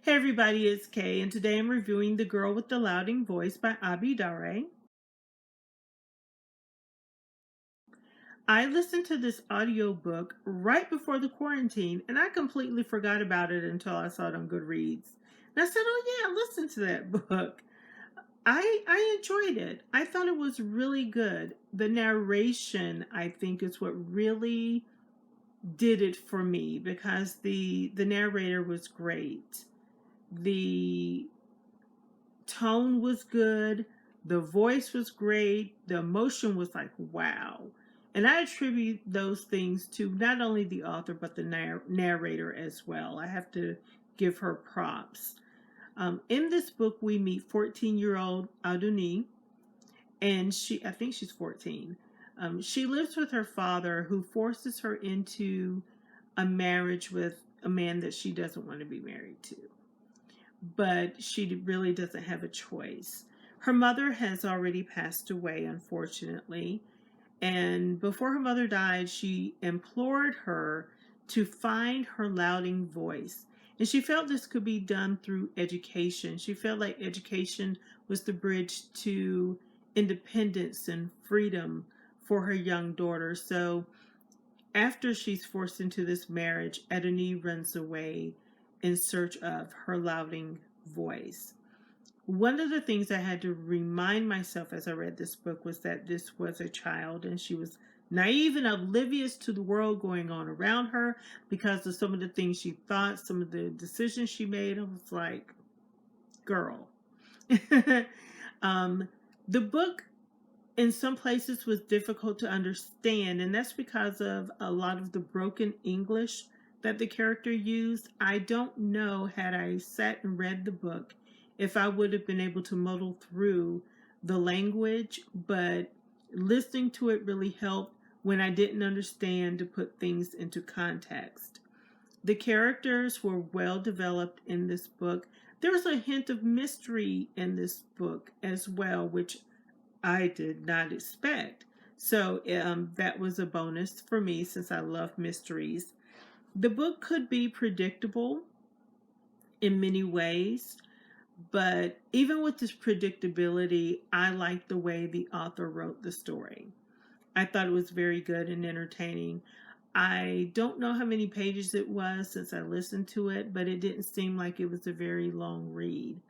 Hey everybody, it's Kay, and today I'm reviewing The Girl with the Louding Voice by Abi Dare. I listened to this audiobook right before the quarantine, and I completely forgot about it until I saw it on Goodreads. And I said, oh yeah, listen to that book. I enjoyed it. I thought it was really good. The narration, I think, is what really did it for me because the narrator was great. The tone was good, the voice was great, the emotion was like wow. And I attribute those things to not only the author but the narrator as well. I have to give her props. In this book, we meet 14-year-old Aduni, and I think she's 14. She lives with her father, who forces her into a marriage with a man that she doesn't want to be married to, but she really doesn't have a choice. Her mother has already passed away, unfortunately, and before her mother died, she implored her to find her louding voice. And she felt this could be done through education. She felt like education was the bridge to independence and freedom for her young daughter. So after she's forced into this marriage, Edony runs away in search of her louding voice. One of the things I had to remind myself as I read this book was that this was a child and she was naive and oblivious to the world going on around her because of some of the things she thought, some of the decisions she made. I was like, girl. The book in some places was difficult to understand, and that's because of a lot of the broken English that the character used. I don't know, had I sat and read the book, if I would have been able to muddle through the language, but listening to it really helped when I didn't understand to put things into context. The characters were well developed in this book. There was a hint of mystery in this book as well, which I did not expect. So that was a bonus for me since I love mysteries. The book could be predictable in many ways, but even with this predictability, I liked the way the author wrote the story. I thought it was very good and entertaining. I don't know how many pages it was since I listened to it, but it didn't seem like it was a very long read.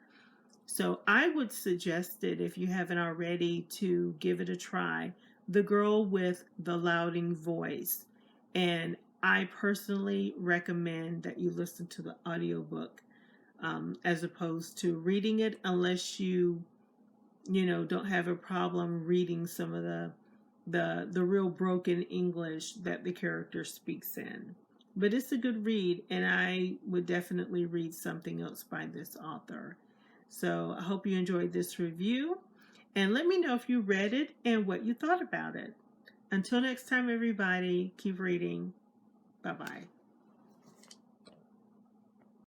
So I would suggest it, if you haven't already, to give it a try. The Girl with the Louding Voice. And I personally recommend that you listen to the audiobook as opposed to reading it, unless you don't have a problem reading some of the real broken English that the character speaks in. But it's a good read, and I would definitely read something else by this author. So I hope you enjoyed this review, and let me know if you read it and what you thought about it. Until next time, everybody, keep reading. Bye-bye.